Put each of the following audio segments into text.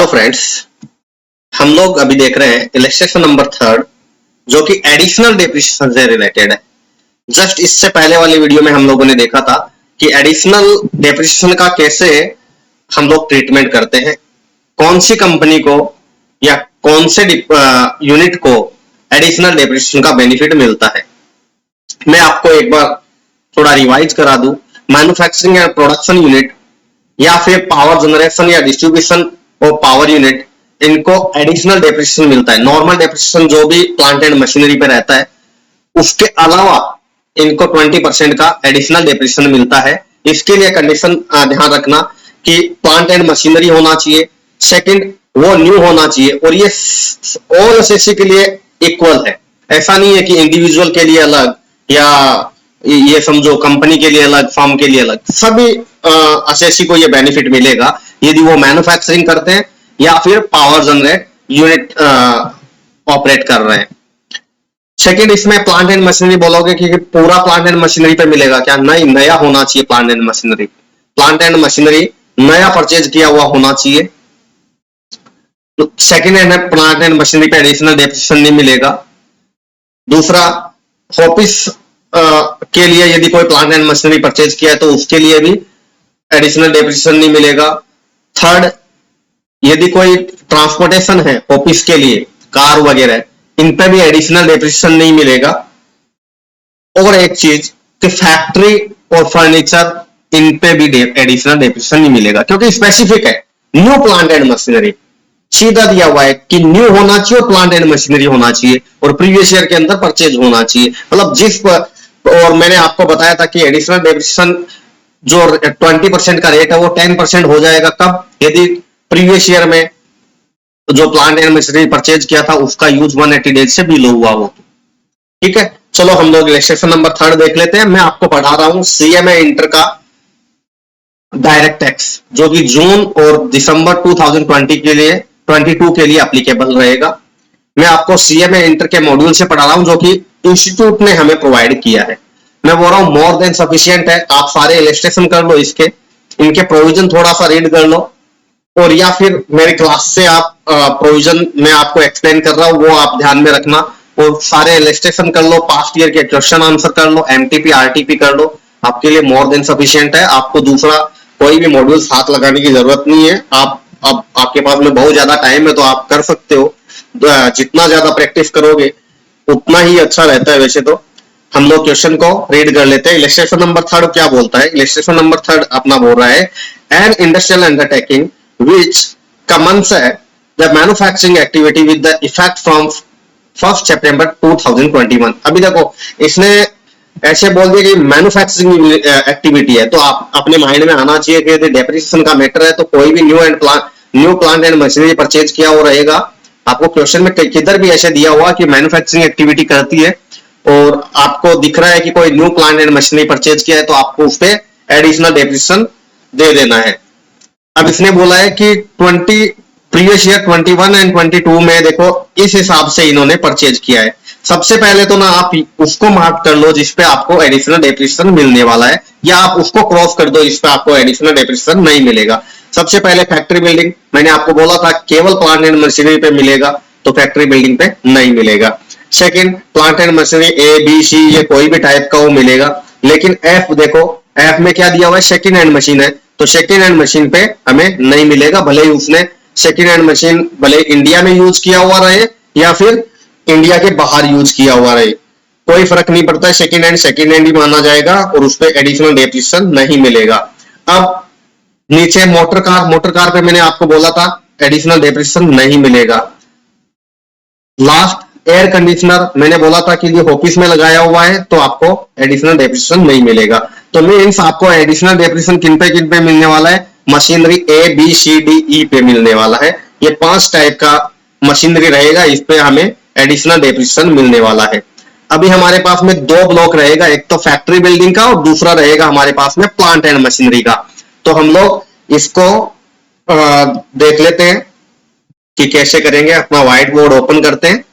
Hello friends, हम लोग अभी देख रहे हैं इलस्ट्रेशन नंबर थर्ड, जो कि एडिशनल डेप्रिसिएशन से रिलेटेड है। जस्ट इससे पहले वाली वीडियो में हम लोगों ने देखा था कि एडिशनल डेप्रिसिएशन का कैसे हम लोग ट्रीटमेंट करते हैं, कौन सी कंपनी को या कौन से यूनिट को एडिशनल डेप्रिसिएशन का बेनिफिट मिलता है। मैं आपको एक बार थोड़ा रिवाइज करा दूं। मैन्युफैक्चरिंग एंड प्रोडक्शन यूनिट या फिर पावर जनरेशन या डिस्ट्रीब्यूशन और पावर यूनिट, इनको एडिशनल डेप्रिसिएशन मिलता है। नॉर्मल डेप्रिसिएशन जो भी प्लांट एंड मशीनरी पे रहता है, उसके अलावा इनको 20% का एडिशनल डेप्रिसिएशन मिलता है। इसके लिए कंडीशन ध्यान रखना कि प्लांट एंड मशीनरी होना चाहिए, सेकंड वो न्यू होना चाहिए, और ये ऑल एसएससी के लिए इक्वल है। ऐसा नहीं है कि इंडिविजुअल के लिए अलग या ये समझो कंपनी के लिए अलग, फर्म के लिए अलग, सभी एसएससी को ये बेनिफिट मिलेगा यदि वो मैन्युफैक्चरिंग करते हैं या फिर पावर जनरेट यूनिट ऑपरेट कर रहे हैं। सेकंड, इसमें प्लांट एंड मशीनरी बोलोगे कि पूरा प्लांट एंड मशीनरी पे मिलेगा क्या? नहीं, नया होना चाहिए plant and machinery. Plant and machinery नया परचेज किया हुआ होना चाहिए। तो second hand plant and machinery पे एडिशनल डेप्रिसिएशन नहीं मिलेगा। दूसरा, ऑफिस के लिए यदि कोई प्लांट एंड मशीनरी परचेज किया है तो उसके लिए भी एडिशनल डेप्रिसिएशन नहीं मिलेगा। थर्ड, यदि कोई ट्रांसपोर्टेशन है ऑफिस के लिए, कार वगैरह, इन पे भी एडिशनल डेप्रिसिएशन नहीं मिलेगा। और एक चीज कि फैक्ट्री और फर्नीचर, इन पे भी एडिशनल डेप्रिसिएशन नहीं मिलेगा, क्योंकि स्पेसिफिक है न्यू प्लांट एंड मशीनरी, सीधा दिया हुआ है कि न्यू होना चाहिए और प्लांट एंड मशीनरी होना चाहिए और प्रीवियस ईयर के अंदर परचेज होना चाहिए। मतलब जिस पर, और मैंने आपको बताया था कि एडिशनल डेप्रिसिएशन जो 20% का रेट है वो 10% हो जाएगा कब? यदि प्रीवियस ईयर में जो प्लांट एंड मशीनरी परचेज किया था उसका यूज 180 डेज से बिलो हुआ हो। ठीक है, चलो हम लोग इलस्ट्रेशन नंबर थर्ड देख लेते हैं। मैं आपको पढ़ा रहा हूं सीएमए इंटर का डायरेक्ट टैक्स, जो कि जून और दिसंबर 2020 के लिए 22 के लिए एप्लीकेबल रहेगा। मैं आपको सीएमए इंटर के मॉड्यूल से पढ़ा रहा हूं, जो कि इंस्टीट्यूट ने हमें प्रोवाइड किया है। मैं बोल रहा हूं मोर देन सफिशिएंट है। आप सारे इलस्ट्रेशन कर लो, इसके इनके प्रोविजन थोड़ा सा रीड कर लो, और या फिर मेरी क्लास से आप प्रोविजन मैं आपको एक्सप्लेन कर रहा हूं वो आप ध्यान में रखना, और सारे इलस्ट्रेशन कर लो, पास्ट ईयर के क्वेश्चन आंसर कर लो, एमटीपी आरटीपी कर लो, आपके लिए मोर देन सफिशिएंट है। आपको दूसरा कोई भी मॉड्यूल साथ लगाने की जरूरत नहीं है। आप अब आपके पास में बहुत ज्यादा टाइम है तो आप कर सकते हो। जितना ज्यादा प्रैक्टिस करोगे उतना ही अच्छा रहता है। वैसे तो हम लोग क्वेश्चन को रीड कर लेते हैं। इलस्ट्रेशन नंबर थर्ड क्या बोलता है? इलस्ट्रेशन नंबर थर्ड अपना बोल रहा है, an industrial undertaking which commenced the manufacturing activity with the effect from 1st September 2021। अभी देखो, इसने ऐसे बोल दिया कि मैन्युफैक्चरिंग एक्टिविटी है, तो आप अपने माइंड में आना चाहिए कि डेप्रिसिएशन का मैटर है तो कोई भी new plant and machinery purchase किया हो रहेगा। आपको क्वेश्चन में किधर भी ऐसे दिया हुआ कि मैन्युफैक्चरिंग एक्टिविटी करती है और आपको दिख रहा है कि कोई new plant and machinery purchase किया है, तो आपको उस पर एडिशनल डेप्रिसिएशन दे देना है। अब इसने बोला है कि 20 प्रीवियस ईयर 21 एंड 22 में देखो इस हिसाब से इन्होंने परचेज किया है। सबसे पहले तो ना आप उसको मार्क कर लो जिसपे आपको एडिशनल डेप्रिसिएशन मिलने वाला है, या आप उसको क्रॉस कर दो जिसपे आपको एडिशनल डेप्रिसिएशन नहीं मिलेगा। सबसे पहले फैक्ट्री बिल्डिंग, मैंने आपको बोला था केवल प्लांट एंड मशीनरी पे मिलेगा, तो फैक्ट्री बिल्डिंग पे नहीं मिलेगा। Second, plant and machinery A B C ये कोई भी टाइप का वो मिलेगा। लेकिन एफ देखो, एफ में क्या दिया हुआ है? सेकंड हैंड मशीन है, तो सेकंड हैंड मशीन पे हमें नहीं मिलेगा, भले ही उसने सेकंड हैंड मशीन भले इंडिया में यूज किया हुआ रहे या फिर इंडिया के बाहर यूज किया हुआ रहे, कोई फर्क नहीं पड़ता है। सेकंड हैंड ही माना जाएगा और उस पर एडिशनल डेप्रिसिएशन नहीं मिलेगा। अब नीचे मोटर कार पे मैंने आपको बोला था एडिशनल डेप्रिसिएशन नहीं मिलेगा। लास्ट, एयर कंडीशनर, मैंने बोला था कि ये ऑफिस में लगाया हुआ है तो आपको एडिशनल डेप्रिसिएशन नहीं मिलेगा। तो मीन्स आपको एडिशनल डेप्रिसिएशन किन पे मिलने वाला है? Machinery A B C D E पे मिलने वाला है। ये 5 टाइप का मशीनरी रहेगा, इस पे हमें एडिशनल डेप्रिसिएशन मिलने वाला है। अभी हमारे पास में 2 ब्लॉक रहेगा, एक तो फैक्ट्री बिल्डिंग का और दूसरा रहेगा हमारे पास में प्लांट एंड मशीनरी का। तो हम लोग इसको देख लेते हैं कि कैसे करेंगे। अपना व्हाइट बोर्ड ओपन करते हैं।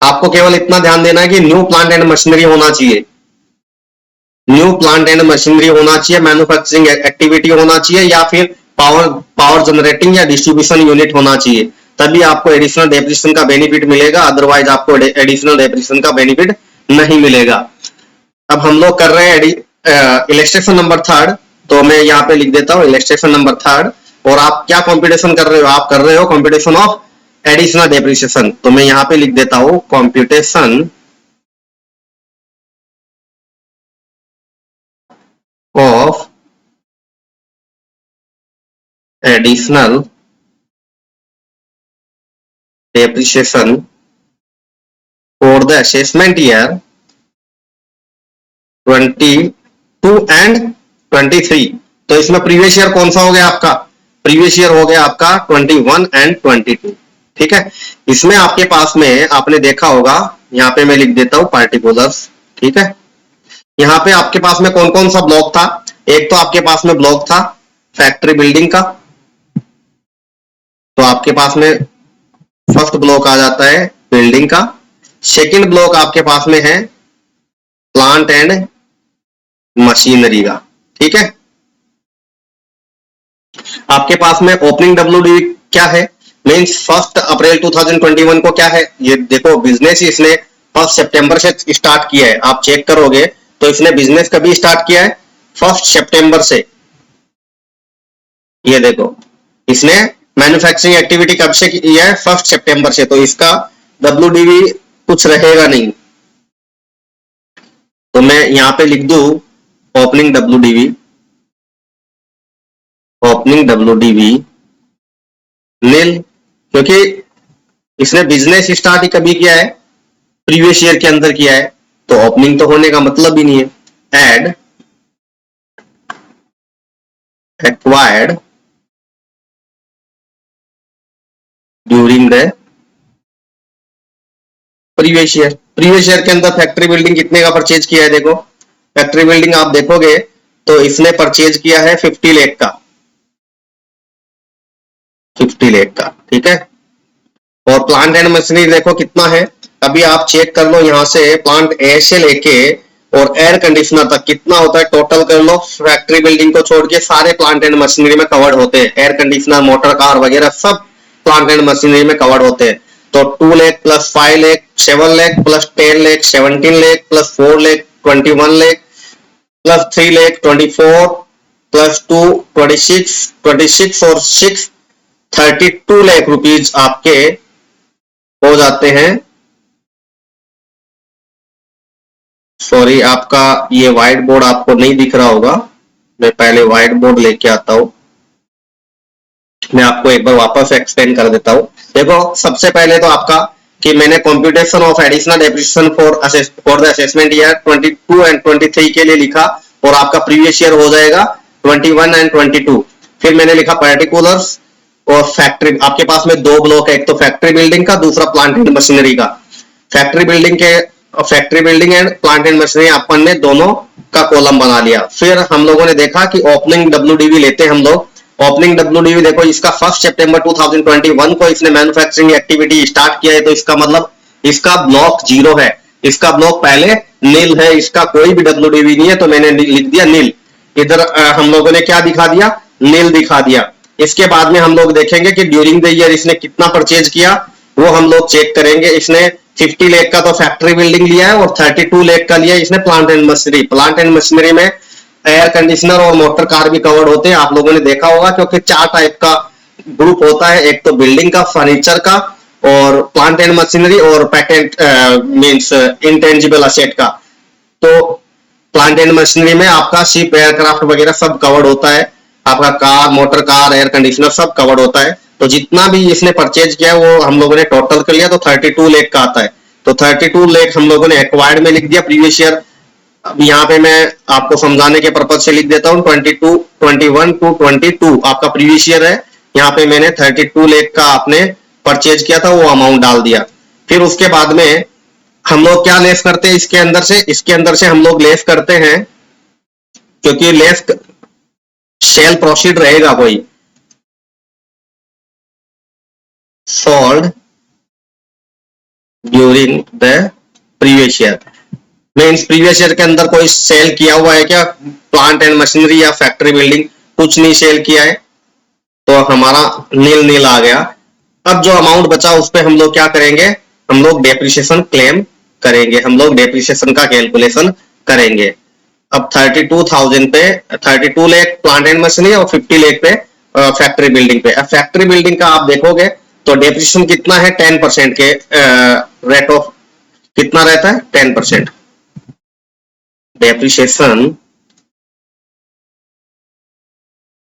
आपको केवल इतना ध्यान देना है कि न्यू प्लांट एंड मशीनरी होना चाहिए। न्यू प्लांट एंड मशीनरी होना चाहिए, मैन्युफैक्चरिंग एक्टिविटी होना चाहिए, या फिर पावर जनरेटिंग या डिस्ट्रीब्यूशन यूनिट होना चाहिए, तभी आपको एडिशनल डेप्रिसिएशन का बेनिफिट मिलेगा, अदरवाइज आपको एडिशनल डेप्रिसिएशन का बेनिफिट नहीं मिलेगा। अब हम लोग कर रहे हैं इलस्ट्रेशन नंबर थर्ड, तो मैं यहाँ पे लिख देता हूँ इलस्ट्रेशन नंबर थर्ड। और आप क्या कंप्यूटेशन कर रहे हो, आप कर रहे हो कंप्यूटेशन ऑफ एडिशनल डेप्रिसिएशन, तो मैं यहाँ पे लिख देता हूँ computation of additional depreciation for the assessment year 22 and 23। तो इसमें प्रीवियस ईयर कौन सा हो गया आपका, प्रीवियस ईयर हो गया आपका 21 एंड 22। ठीक है, इसमें आपके पास में आपने देखा होगा, यहाँ पे मैं लिख देता हूं पार्टिकुलर्स। ठीक है, यहाँ पे आपके पास में कौन कौन सा ब्लॉक था, एक तो आपके पास में ब्लॉक था फैक्ट्री बिल्डिंग का, तो आपके पास में फर्स्ट ब्लॉक आ जाता है बिल्डिंग का। सेकंड ब्लॉक आपके पास में है प्लांट एंड मशीनरी का। ठीक है, आपके पास में ओपनिंग डब्ल्यूडी क्या है, मींस 1 अप्रैल 2021 को क्या है, ये देखो बिजनेस इसने 1 सितंबर से स्टार्ट किया है, आप चेक करोगे तो इसने बिजनेस कभी स्टार्ट किया है 1 सितंबर से। ये देखो इसने मैन्युफैक्चरिंग एक्टिविटी कब से की है, 1 सितंबर से, तो इसका डब्ल्यूडीवी कुछ रहेगा नहीं, तो मैं यहां पे लिख दूं ओपनिंग डब्ल्यूडीवी, ओपनिंग डब्ल्यूडीवी नील, क्योंकि इसने बिजनेस स्टार्ट ही कभी किया है, प्रीवियस ईयर के अंदर किया है, तो ओपनिंग तो होने का मतलब ही नहीं है। Add acquired during the previous year, previous year के अंदर फैक्ट्री बिल्डिंग कितने का परचेज किया है, देखो फैक्ट्री बिल्डिंग आप देखोगे तो इसने परचेज किया है 50 लाख का, 50 लाख का। ठीक है, और प्लांट एंड मशीनरी देखो कितना है, अभी आप चेक कर लो यहां से, प्लांट ए से लेके और एयर कंडीशनर तक कितना होता है, टोटल कर लो, फैक्ट्री बिल्डिंग को छोड़ के सारे प्लांट एंड मशीनरी में कवर्ड होते हैं, एयर कंडीशनर मोटर कार वगैरह सब प्लांट एंड मशीनरी में कवर्ड होते हैं। तो 2 lakh plus 5 lakh 7 lakh plus 10 lakh 17 lakh plus 4 lakh 21 lakh plus 3 lakh 24 plus 2 26 26 और 6 32 लाख रुपीज आपके हो जाते हैं। सॉरी, आपका ये व्हाइट बोर्ड आपको नहीं दिख रहा होगा, मैं पहले व्हाइट बोर्ड लेके आता हूं, मैं आपको एक बार वापस एक्सप्लेन कर देता हूं। देखो सबसे पहले तो आपका कि मैंने computation of additional depreciation for the assessment year 22 and 23 के लिए लिखा, और आपका प्रीवियस ईयर हो जाएगा 21 एंड 22। फिर मैंने लिखा पार्टिकुलर्स और फैक्ट्री, आपके पास में दो ब्लॉक है, एक तो फैक्ट्री बिल्डिंग का, दूसरा प्लांट एंड मशीनरी का। Factory building and plant and machinery अपन ने दोनों का कॉलम बना लिया। फिर हम लोगों ने देखा कि ओपनिंग डब्ल्यूडीवी लेते हैं हम लोग, ओपनिंग डब्ल्यूडीवी देखो इसका 1 सितंबर 2021 को इसने मैन्युफैक्चरिंग एक्टिविटी स्टार्ट किया है, तो इसका मतलब इसका ब्लॉक 0 है, इसका ब्लॉक पहले नील है, इसका कोई भी डब्ल्यूडीवी नहीं है, तो मैंने लिख दिया नील। इधर हम लोगों ने क्या दिखा दिया, नील दिखा दिया। इसके बाद में हम लोग देखेंगे कि ड्यूरिंग द ईयर इसने कितना परचेज किया, वो हम लोग चेक करेंगे। इसने 50 लाख का तो फैक्ट्री बिल्डिंग लिया है और 32 लाख का लिया इसने plant and machinery. Plant and machinery में एयर कंडीशनर और मोटर कार भी कवर्ड होते हैं, आप लोगों ने देखा होगा, क्योंकि 4 टाइप का ग्रुप होता है, एक तो बिल्डिंग का, फर्नीचर का, और प्लांट एंड मशीनरी, और पैटेंट मींस इंटेंजिबल असेट का। तो प्लांट एंड मशीनरी में आपका शिप, एयरक्राफ्ट वगैरह सब कवर्ड होता है, आपका car, motor car, air conditioner सब कवर्ड होता है। तो जितना भी इसने परचेज किया वो हम लोगों ने टोटल कर लिया, तो 32 लाख का आता है। तो 32 लाख हम लोगों ने एक्वायर्ड में लिख दिया प्रीवियस ईयर। अब यहाँ पे मैं आपको समझाने के पर्पज से लिख देता हूँ 22, 21 टू 22 आपका प्रीवियस ईयर है। यहाँ पे मैंने 32 लाख का आपने परचेज किया था, वो अमाउंट डाल दिया। फिर उसके बाद में हम लोग क्या लेस करते हैं इसके अंदर से, इसके अंदर से हम लोग लेस करते हैं, क्योंकि लेस सेल प्रोसीड रहेगा कोई, sold during the previous year. Means previous year के अंदर कोई सेल किया हुआ है क्या, प्लांट एंड मशीनरी या फैक्ट्री बिल्डिंग, कुछ नहीं सेल किया है, तो हमारा नील नील आ गया। अब जो अमाउंट बचा उस पे हम लोग क्या करेंगे, हम लोग डेप्रिसिएशन क्लेम करेंगे, हम लोग डेप्रिसिएशन का कैलकुलेशन करेंगे। अब 32,000 पे 32 लाख प्लांट एंड मशीनरी और 50 लाख पे फैक्ट्री बिल्डिंग पे। अब फैक्ट्री बिल्डिंग का आप देखोगे तो डेप्रिसिएशन कितना है, 10% के रेट ऑफ कितना रहता है, 10%। डेप्रिसिएशन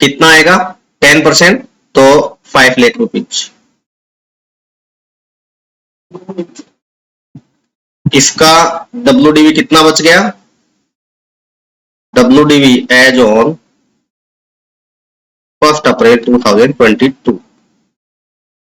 कितना आएगा, 10%, तो 5 लाख रुपीज। इसका WDV कितना बच गया, WDV एज ऑन 1 अप्रैल 2022।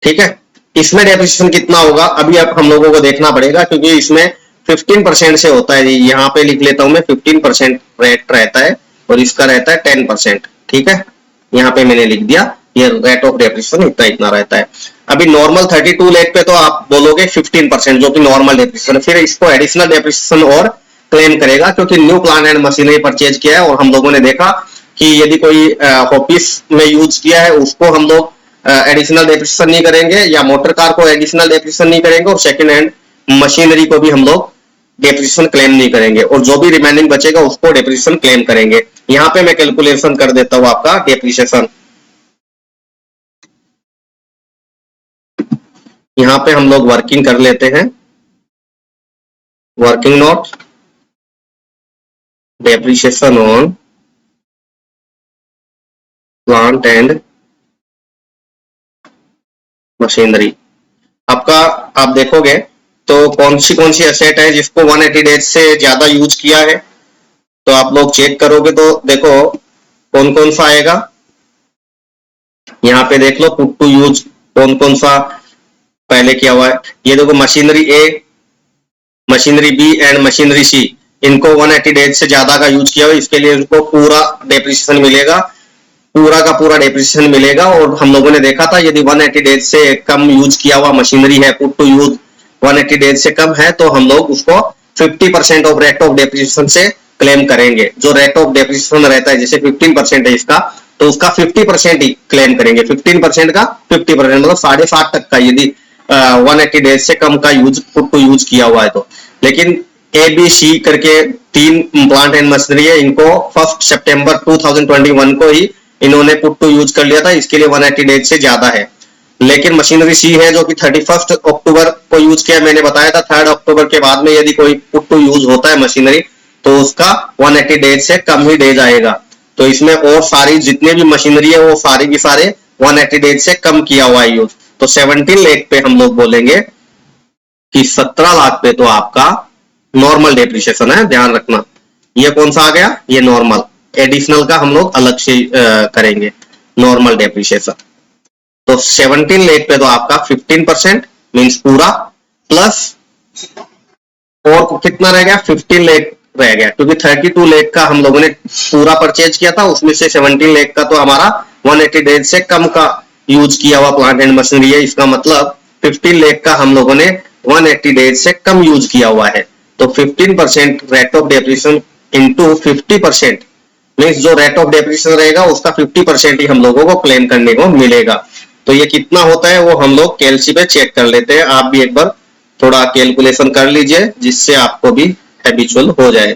ठीक है, इसमें डेप्रिसिएशन कितना होगा अभी अब हम लोगों को देखना पड़ेगा, क्योंकि इसमें 15% से होता है। यहां पे लिख लेता हूं मैं, 15% रेट रहता है और इसका रहता है 10%। ठीक है, यहाँ पे मैंने लिख दिया ये रेट ऑफ डेप्रिसिएशन इतना इतना रहता है। अभी नॉर्मल 32 लाख पे तो आप बोलोगे 15%, जो कि नॉर्मल डेप्रिसिएशन, फिर इसको एडिशनल डेप्रिसिएशन और क्लेम करेगा, क्योंकि new plant and machinery purchase किया है और हम लोगों ने देखा कि यदि कोई ऑफिस में यूज किया है उसको हम लोग एडिशनल डेप्रिसिएशन नहीं करेंगे, या मोटर कार को एडिशनल डेप्रिसिएशन नहीं करेंगे, और सेकंड हैंड मशीनरी को भी हम लोग डेप्रिसिएशन क्लेम नहीं करेंगे, और जो भी रिमेनिंग बचेगा उसको डेप्रिसिएशन क्लेम करेंगे। यहां पे मैं कैलकुलेशन कर देता हूं आपका डेप्रिसिएशन। यहां पे हम लोग वर्किंग कर लेते हैं, working note depreciation on plant and machinery. आपका आप देखोगे तो कौन सी एसेट है जिसको 180 डेज से ज्यादा यूज किया है, तो आप लोग चेक करोगे तो देखो कौन कौन सा आएगा। यहाँ पे देख लो पुट टू यूज कौन कौन सा पहले किया हुआ है। ये देखो machinery A, machinery B and machinery C, इनको 180 डेज से ज्यादा का यूज किया हुआ, इसके लिए इनको पूरा डेप्रिसिएशन मिलेगा, पूरा का पूरा डेप्रिसिएशन मिलेगा। और हम लोगों ने देखा था यदि 180 डेज से कम यूज किया हुआ मशीनरी है, पुट टू यूज 180 डेज से कम है, तो हम लोग उसको 50% ऑफ रेट ऑफ डेप्रिसिएशन से क्लेम करेंगे। जो रेट ऑफ डेप्रिसिएशन रहता है, जैसे 15% है इसका, तो उसका 50% ही क्लेम करेंगे। 15% का 50% मतलब 7.5 तक का, यदि 180 डेज से कम का यूज पुट टू यूज किया हुआ है तो। लेकिन ए बी सी करके 3 प्लांट एंड मशीनरी है, इनको 1 सितंबर 2021 को ही इन्होंने पुट टू यूज कर लिया था, इसके लिए 180 डेज से ज्यादा है। लेकिन मशीनरी सी है जो कि 31 अक्टूबर को यूज किया, मैंने बताया था 3 अक्टूबर के बाद में यदि कोई पुट टू यूज होता है मशीनरी तो उसका 180 डेज से कम ही डेज आएगा। तो इसमें और सारी जितने भी मशीनरी है वो सारी की सारे 180 डेज से कम किया हुआ है यूज। तो 17 लाख पे हम लोग बोलेंगे कि 17 लाख पे तो आपका नॉर्मल डेप्रिसिएशन है, ध्यान रखना। ये कौन सा आ गया, ये नॉर्मल। एडिशनल का हम लोग अलग से करेंगे नॉर्मल डेप्रिसिएशन। तो 17 लाख पे तो आपका 15% मींस पूरा, प्लस और कितना रह गया, 15 लाख रह गया, क्योंकि 32 लाख का हम लोगों ने पूरा परचेज किया था, उसमें से 17 लाख का तो हमारा 180 डेज से कम का यूज किया हुआ प्लांट एंड मशीनरी है। इसका मतलब 15 लाख का हम लोगों ने 180 डेज से कम यूज किया हुआ है। तो 15% rate of depreciation into 50% means जो रेट ऑफ डेप्रिसिएशन रहेगा उसका 50% ही हम लोगों को क्लेम करने को मिलेगा। तो ये कितना होता है वो हम लोग कैलसी पे चेक कर लेते हैं। आप भी एक बार थोड़ा कैलकुलेशन कर लीजिए जिससे आपको भी हैबिचुअल हो जाए।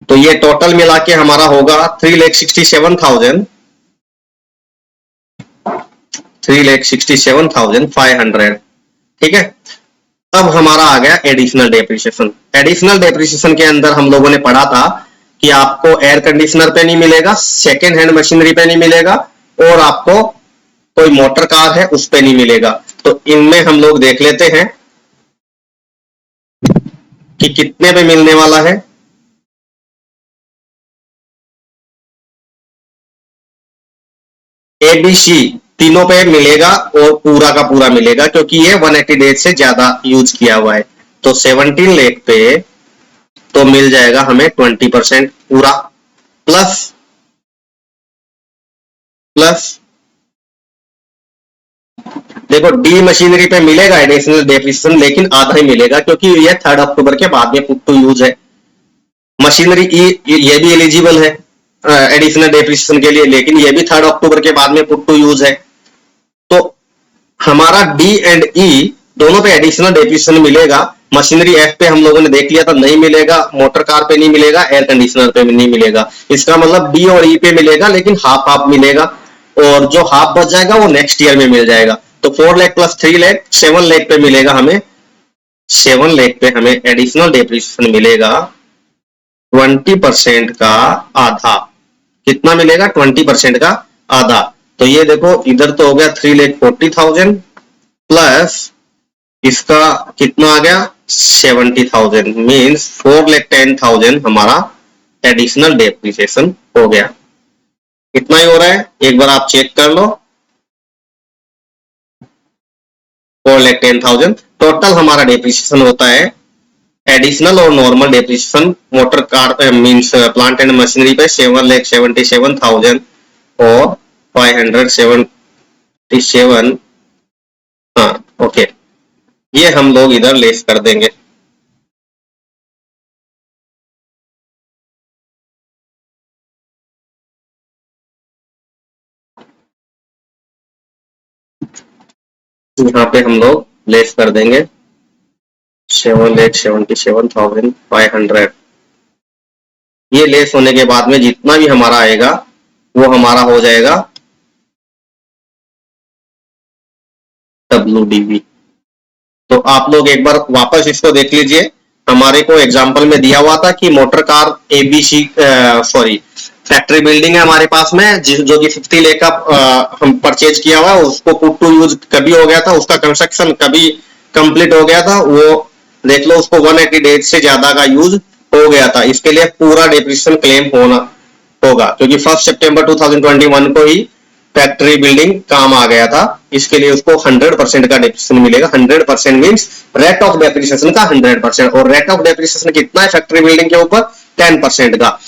तो ये टोटल मिला के हमारा होगा 3,67,000 3,67,500। ठीक है, अब हमारा आ गया एडिशनल डेप्रिसिएशन। एडिशनल डेप्रिसिएशन के अंदर हम लोगों ने पढ़ा था कि आपको एयर कंडीशनर पे नहीं मिलेगा, सेकेंड हैंड मशीनरी पे नहीं मिलेगा, और आपको कोई मोटर कार है उस पे नहीं मिलेगा। तो इनमें हम लोग देख लेते हैं कि कितने पे मिलने वाला है। एबीसी तीनों पे मिलेगा और पूरा का पूरा मिलेगा, क्योंकि ये 180 डेज से ज्यादा यूज किया हुआ है। तो 17 लाख पे तो मिल जाएगा हमें 20% पूरा, प्लस प्लस देखो डी मशीनरी पे मिलेगा एडिशनल डेप्रिसिएशन, लेकिन आधा ही मिलेगा क्योंकि ये 3 अक्टूबर के बाद में पुट टू यूज है। मशीनरी ई ये भी एलिजिबल है एडिशनल डेप्रिसिएशन के लिए, लेकिन ये भी 3 अक्टूबर के बाद में पुट टू यूज है। तो हमारा डी एंड ई दोनों पे एडिशनल डेप्रिसिएशन मिलेगा। मशीनरी एफ पे हम लोगों ने देख लिया था नहीं मिलेगा, मोटर कार पे नहीं मिलेगा, एयर कंडीशनर पे नहीं मिलेगा। इसका मतलब डी और ई पे मिलेगा, लेकिन हाफ हाफ मिलेगा, और जो हाफ बच जाएगा वो नेक्स्ट ईयर में मिल जाएगा। तो 4 लाख प्लस 3 लाख 7 लाख पे मिलेगा हमें, 7 लाख पे हमें एडिशनल डेप्रिसिएशन मिलेगा 20% का आधा। कितना मिलेगा? 20% का आधा। तो ये देखो इधर तो हो गया 3,40,000 प्लस इसका कितना आ गया 70,000, मीन्स 4,10,000 हमारा एडिशनल डेप्रिसिएशन हो गया। कितना ही हो रहा है एक बार आप चेक कर लो, 4,10,000 टोटल हमारा डेप्रिसिएशन होता है। एडिशनल और normal depreciation motor car means plant and machinery पे 7,77,000 और 577, हाँ ओके, ये हम लोग इधर लेस कर देंगे। यहाँ पे हम लोग लेस कर देंगे 7,77,500। ये लेस होने के बाद में जितना भी हमारा आएगा वो हमारा हो जाएगा WDV। तो आप लोग एक बार वापस इसको देख लीजिए। हमारे को एग्जांपल में दिया हुआ था कि motor car ABC sorry factory building है हमारे पास में, जो कि 50 लाख का हम परचेज किया हुआ, उसको पुट टू यूज कभी हो गया था, उसका कंस्ट्रक्शन कभी कंप्लीट हो गया था, वो देख लो उसको 180 डेज से ज्यादा का यूज हो गया था। इसके लिए पूरा डेप्रिसिएशन क्लेम होना होगा क्योंकि 1 सितंबर 2021 को ही फैक्ट्री बिल्डिंग काम आ गया था। इसके लिए उसको 100% का डेप्रिसिएशन मिलेगा। 100% मींस रेट ऑफ डेप्रिसिएशन का 100%, और रेट ऑफ डेप्रिसिएशन कितना है फैक्ट्री बिल्डिंग के ऊपर? 10% का।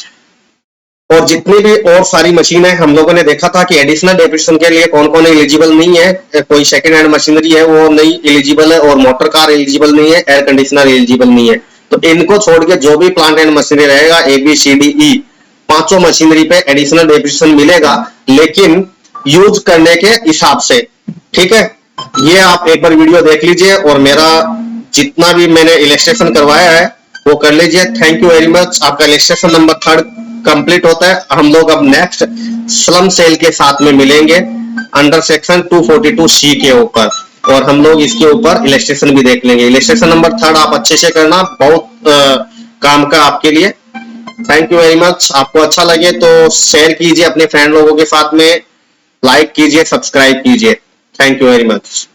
और जितनी भी और सारी मशीन है हम लोगों ने देखा था कि एडिशनल डेप्रिसिएशन के लिए कौन कौन एलिजिबल नहीं है। कोई सेकंड हैंड मशीनरी है वो नहीं एलिजिबल है, और मोटर कार एलिजिबल नहीं है, एयर कंडीशनर एलिजिबल नहीं है। तो इनको छोड़ के जो भी प्लांट एंड मशीनरी रहेगा ABCDE पांचों मशीनरी पे एडिशनल डेप्रिसिएशन मिलेगा, लेकिन यूज करने के हिसाब से। ठीक है, ये आप एक बार वीडियो देख लीजिए और मेरा जितना भी मैंने इलस्ट्रेशन करवाया है वो कर लीजिए। Thank you very much. आपका इलस्ट्रेशन नंबर 3 कंप्लीट होता है। हम लोग अब नेक्स्ट स्लम सेल के साथ में मिलेंगे अंडर सेक्शन 242C के ऊपर, और हम लोग इसके ऊपर इलस्ट्रेशन भी देख लेंगे। इलस्ट्रेशन नंबर 3 आप अच्छे से करना, बहुत काम का आपके लिए। Thank you very much. आपको अच्छा लगे तो शेयर कीजिए अपने फ्रेंड लोगों के साथ में, लाइक कीजिए, सब्सक्राइब कीजिए। Thank you very much.